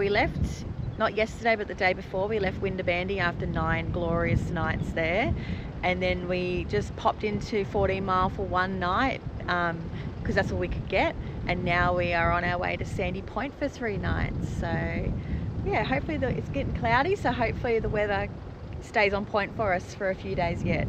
we left, not yesterday but the day before, we left Windabandy after 9 glorious nights there, and then we just popped into 14 Mile for one night because that's all we could get, and now we are on our way to Sandy Point for 3 nights. So yeah, hopefully it's getting cloudy, so hopefully the weather stays on point for us for a few days yet.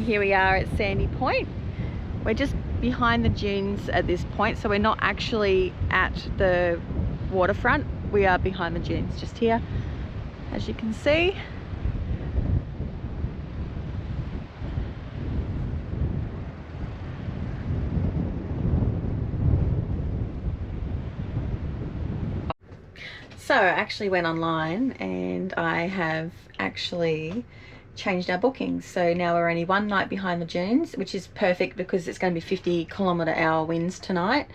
Here we are at Sandy Point. We're just behind the dunes at this point, so we're not actually at the waterfront. We are behind the dunes, just here, as you can see. So I actually went online and I have actually changed our bookings, so now we're only one night behind the dunes, which is perfect because it's going to be 50-kilometre-hour winds tonight,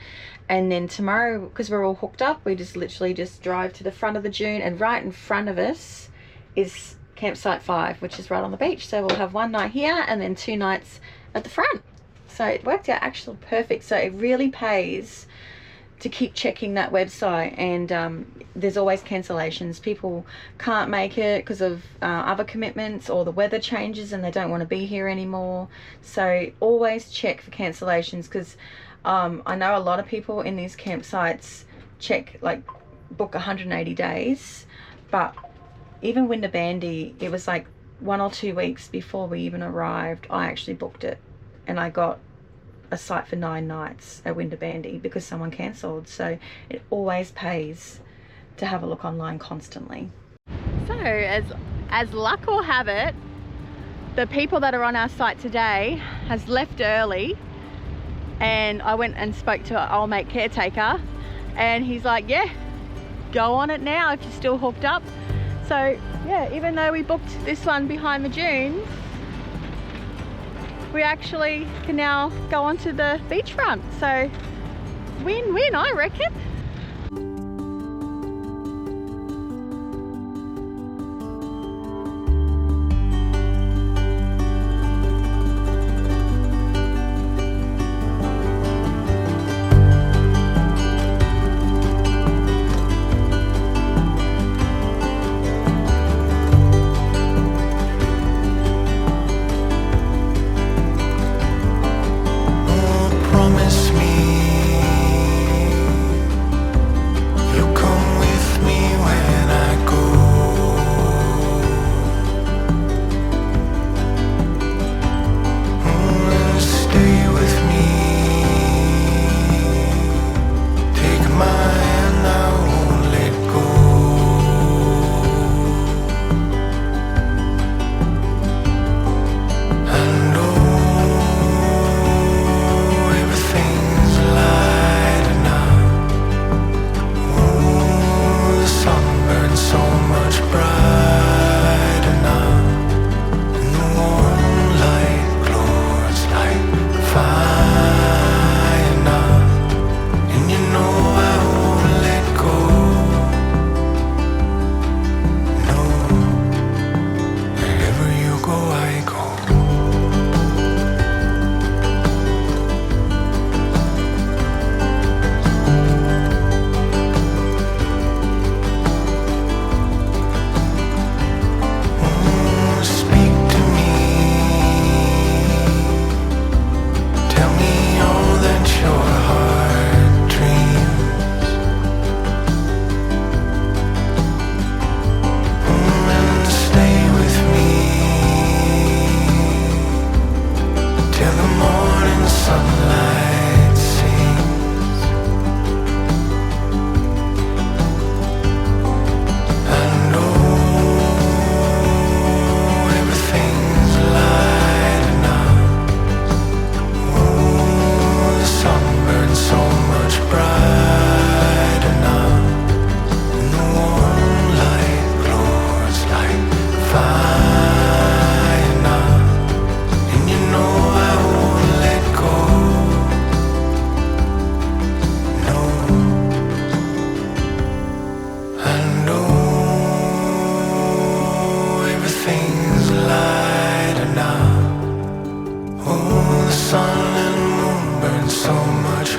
and then tomorrow, because we're all hooked up, we just literally just drive to the front of the dune, and right in front of us is campsite 5, which is right on the beach. So we'll have one night here and then 2 nights at the front. So it worked out actually perfect. So it really pays to keep checking that website, and there's always cancellations. People can't make it because of other commitments, or the weather changes and they don't want to be here anymore. So always check for cancellations, because I know a lot of people in these campsites book 180 days, but even Windabandy, it was like 1 or 2 weeks before we even arrived, I actually booked it, and I got a site for 9 nights at Windabandy because someone cancelled. So it always pays to have a look online constantly. So as luck will have it, the people that are on our site today has left early, and I went and spoke to our old mate caretaker, and he's like, yeah, go on it now if you're still hooked up. So yeah, even though we booked this one behind the dunes, we actually can now go onto the beachfront. So win-win, I reckon.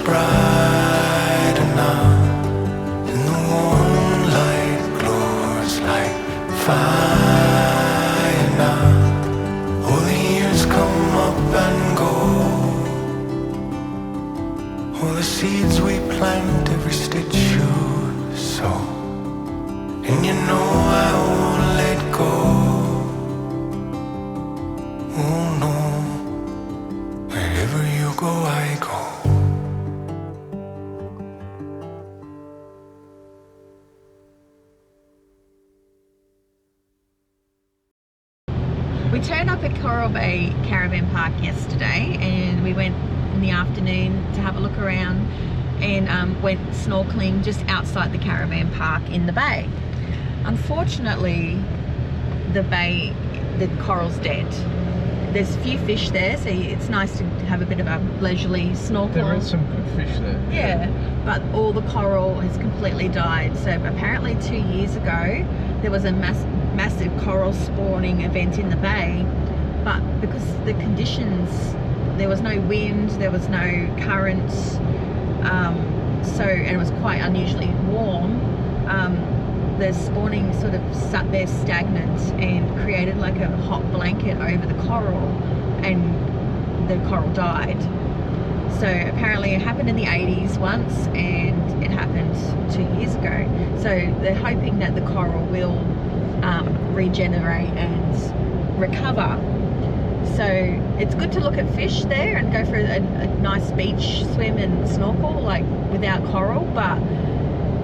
brighter now, and the warm light glows like fire now. All the years come up and go, all the seeds we plant, every stitch you sow, and you know I won't let go. Oh no, wherever you go, I go. We turned up at Coral Bay Caravan Park yesterday, and we went in the afternoon to have a look around and went snorkeling just outside the caravan park in the bay. Unfortunately, the bay, the coral's dead. There's a few fish there, so it's nice to have a bit of a leisurely snorkel. There is some good fish there. Yeah, but all the coral has completely died. So apparently 2 years ago there was a massive coral spawning event in the bay, but because the conditions, there was no wind, there was no currents, and it was quite unusually warm, the spawning sort of sat there stagnant and created like a hot blanket over the coral, and the coral died. So apparently it happened in the 80s once, and it happened 2 years ago. So they're hoping that the coral will regenerate and recover. So it's good to look at fish there and go for a nice beach swim and snorkel, like without coral, but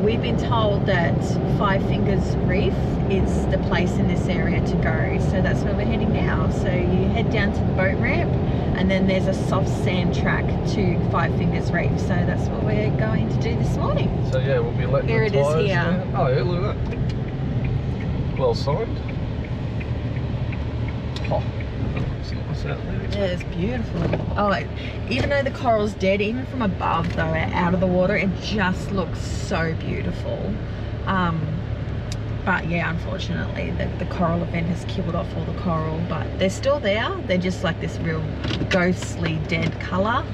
we've been told that Five Fingers Reef is the place in this area to go, so that's where we're heading now. So you head down to the boat ramp, and then there's a soft sand track to Five Fingers Reef, so that's what we're going to do this morning. So yeah, we'll be letting Here the it is tyres here. down. Oh yeah, look at that. Well signed. Oh, it's nice out there. Yeah, it's beautiful. Oh, even though the coral's dead, even from above though, out of the water, it just looks so beautiful. But yeah, unfortunately the coral event has killed off all the coral, but they're still there. They're just like this real ghostly dead colour.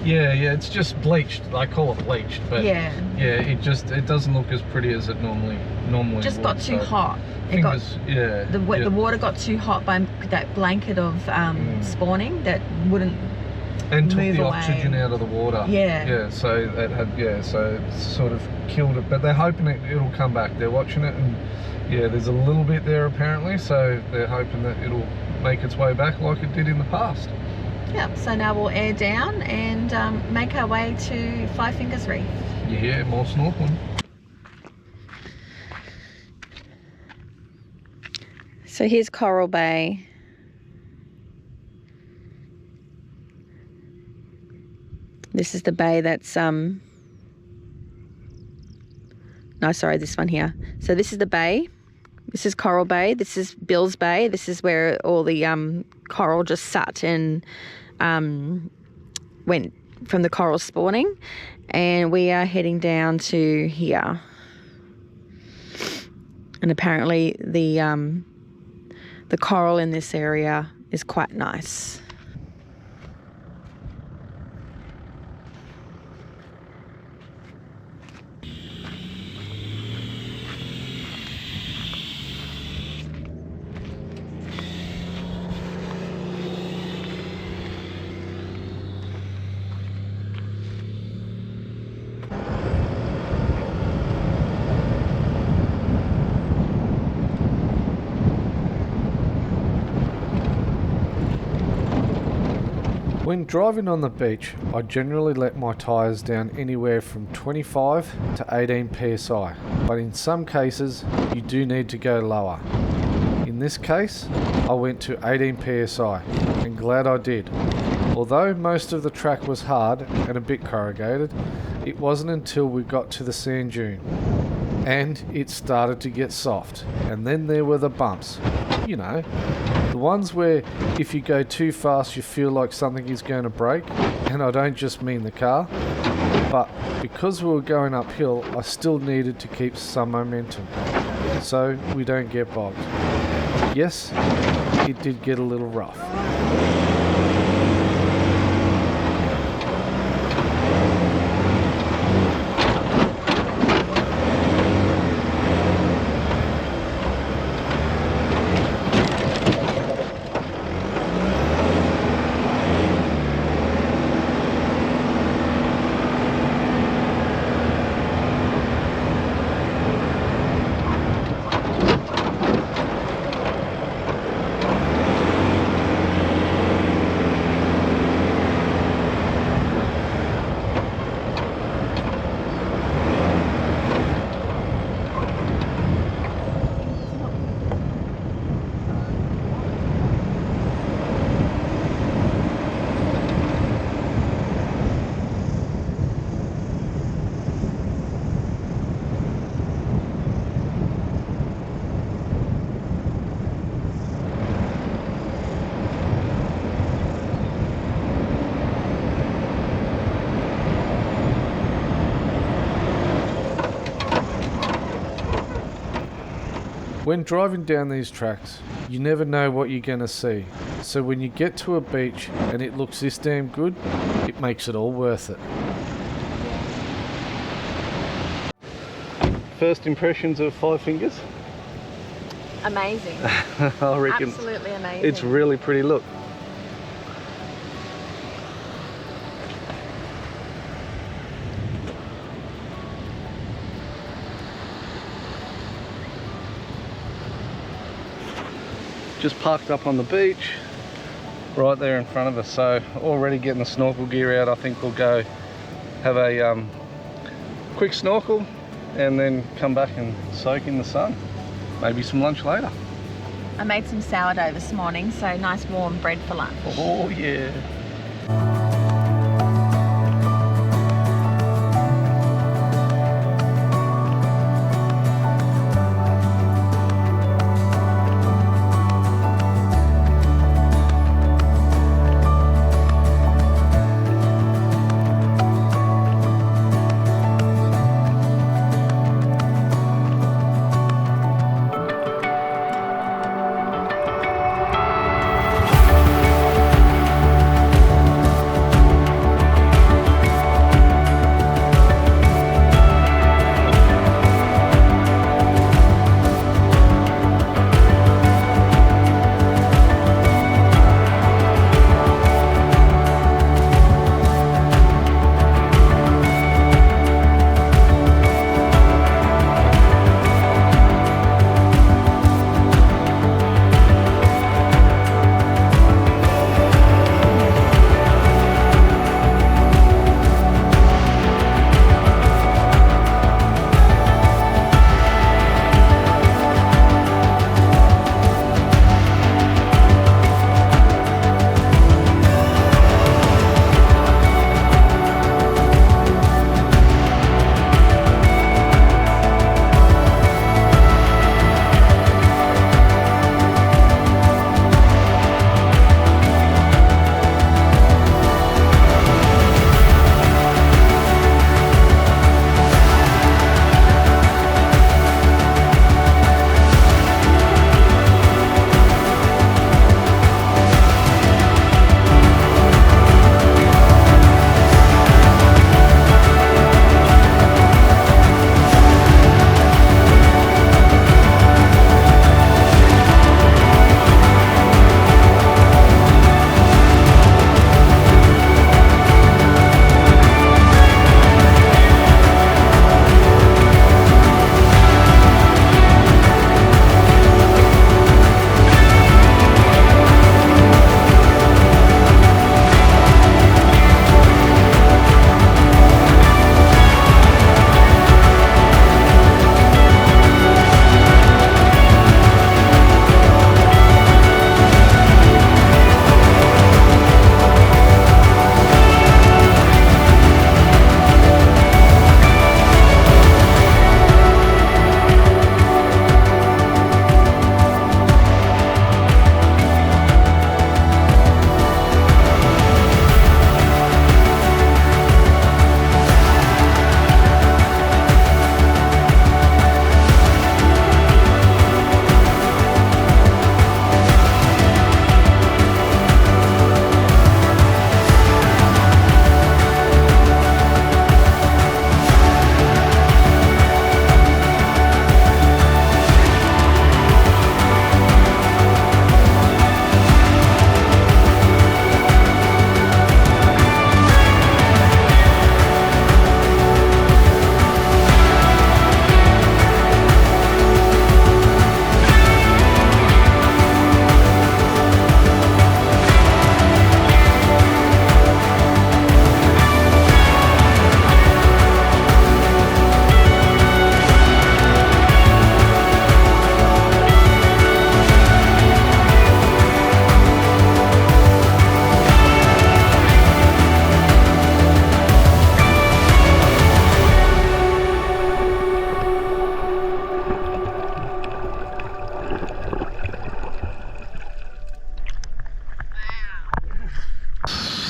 Yeah, it's just bleached. I call it bleached, but yeah, it doesn't look as pretty as it normally just would, got too hot. The water got too hot by that blanket of spawning that wouldn't and took move the away. Oxygen out of the water. So it had so it sort of killed it, but they're hoping it'll come back. They're watching it, and there's a little bit there apparently, so they're hoping that it'll make its way back like it did in the past. Yeah, so now we'll air down and make our way to Five Fingers Reef. Yeah, more snorkeling. So here's Coral Bay. This is the bay that's no, sorry, this one here. So this is the bay. This is Coral Bay. This is Bill's Bay. This is where all the coral just sat and went from the coral spawning, and we are heading down to here. And apparently the coral in this area is quite nice. When driving on the beach, I generally let my tyres down anywhere from 25 to 18 psi, but in some cases you do need to go lower. In this case, I went to 18 psi, and glad I did. Although most of the track was hard and a bit corrugated, it wasn't until we got to the sand dune and it started to get soft, and then there were the bumps. You know, the ones where if you go too fast you feel like something is going to break, and I don't just mean the car, but because we were going uphill I still needed to keep some momentum so we don't get bogged. Yes, it did get a little rough. So, 1 minute When driving down these tracks, you never know what you're going to see. So when you get to a beach and it looks this damn good, it makes it all worth it. First impressions of Five Fingers? Amazing. I reckon Absolutely amazing. it's really pretty. Look. Just parked up on the beach right there in front of us, so already getting the snorkel gear out. I think we'll go have a quick snorkel and then come back and soak in the sun. Maybe some lunch later. I made some sourdough this morning, so nice warm bread for lunch. Oh yeah.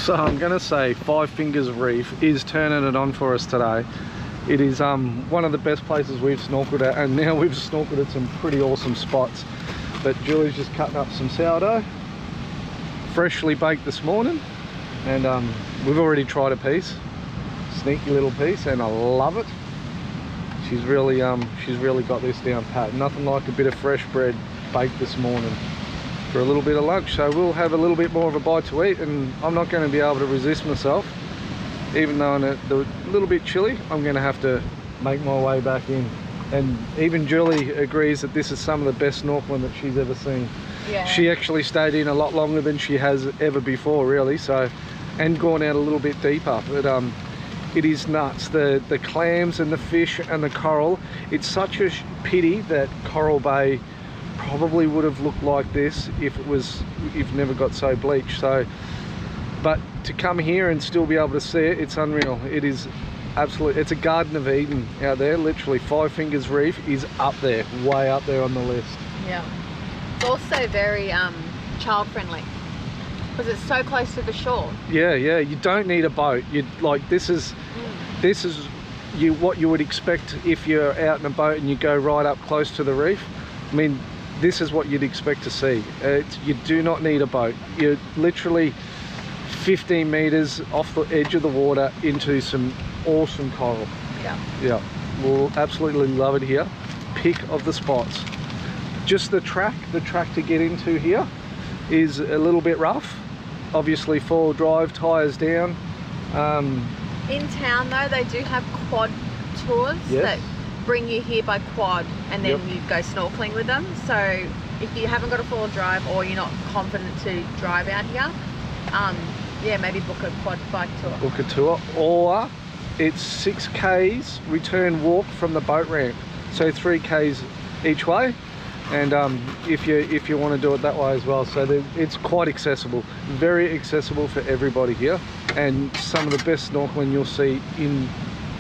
So I'm gonna say Five Fingers Reef is turning it on for us today. It is one of the best places we've snorkeled at, and now we've snorkeled at some pretty awesome spots. But Julie's just cutting up some sourdough, freshly baked this morning, and we've already tried a piece, sneaky little piece, and I love it. She's really got this down pat. Nothing like a bit of fresh bread baked this morning for a little bit of lunch. So we'll have a little bit more of a bite to eat, and I'm not going to be able to resist myself. Even though it's a little bit chilly, I'm going to have to make my way back in. And even Julie agrees that this is some of the best snorkeling that she's ever seen. Yeah. She actually stayed in a lot longer than she has ever before, really. So, and gone out a little bit deeper. But it is nuts. The clams and the fish and the coral. It's such a pity that Coral Bay probably would have looked like this if it never got so bleached. So, but to come here and still be able to see it, it's unreal. It is absolutely, it's a Garden of Eden out there. Literally, Five Fingers Reef is up there, way up there on the list. Yeah. It's also very child friendly because it's so close to the shore. Yeah, you don't need a boat. This is what you would expect if you're out in a boat and you go right up close to the reef. I mean, this is what you'd expect to see. You do not need a boat. You're literally 15 meters off the edge of the water into some awesome coral. Yeah, we'll absolutely love it here. Pick of the spots. Just the track to get into here is a little bit rough. Obviously, 4-wheel drive, tires down. In town though, they do have quad tours that bring you here by quad, and then you go snorkeling with them. So if you haven't got a 4-wheel drive or you're not confident to drive out here, maybe book a quad bike tour. Book a tour, or it's 6 k's return walk from the boat ramp, so 3 k's each way. And if you want to do it that way as well, so it's quite accessible, very accessible for everybody here, and some of the best snorkeling you'll see in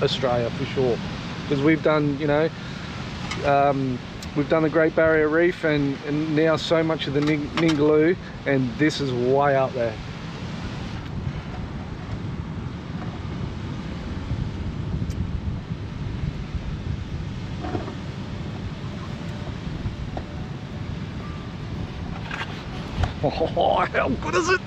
Australia for sure. Because we've done, we've done the Great Barrier Reef and now so much of the Ningaloo, and this is way up there. Oh, how good is it?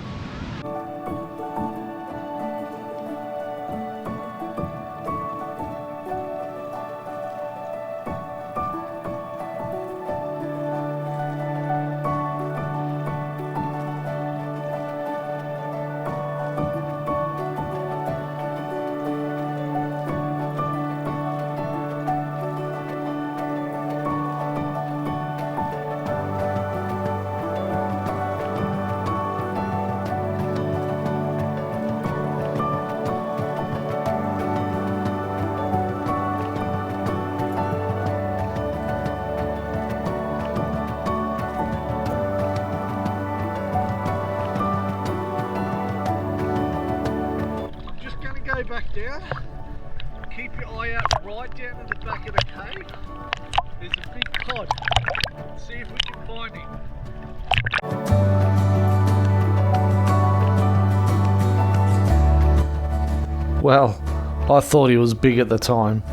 Back down, keep your eye out right down to the back of the cave. There's a big cod. Let's see if we can find him. Well, I thought he was big at the time.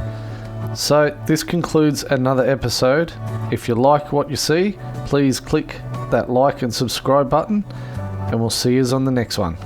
So this concludes another episode. If you like what you see, please click that like and subscribe button, and we'll see you on the next one.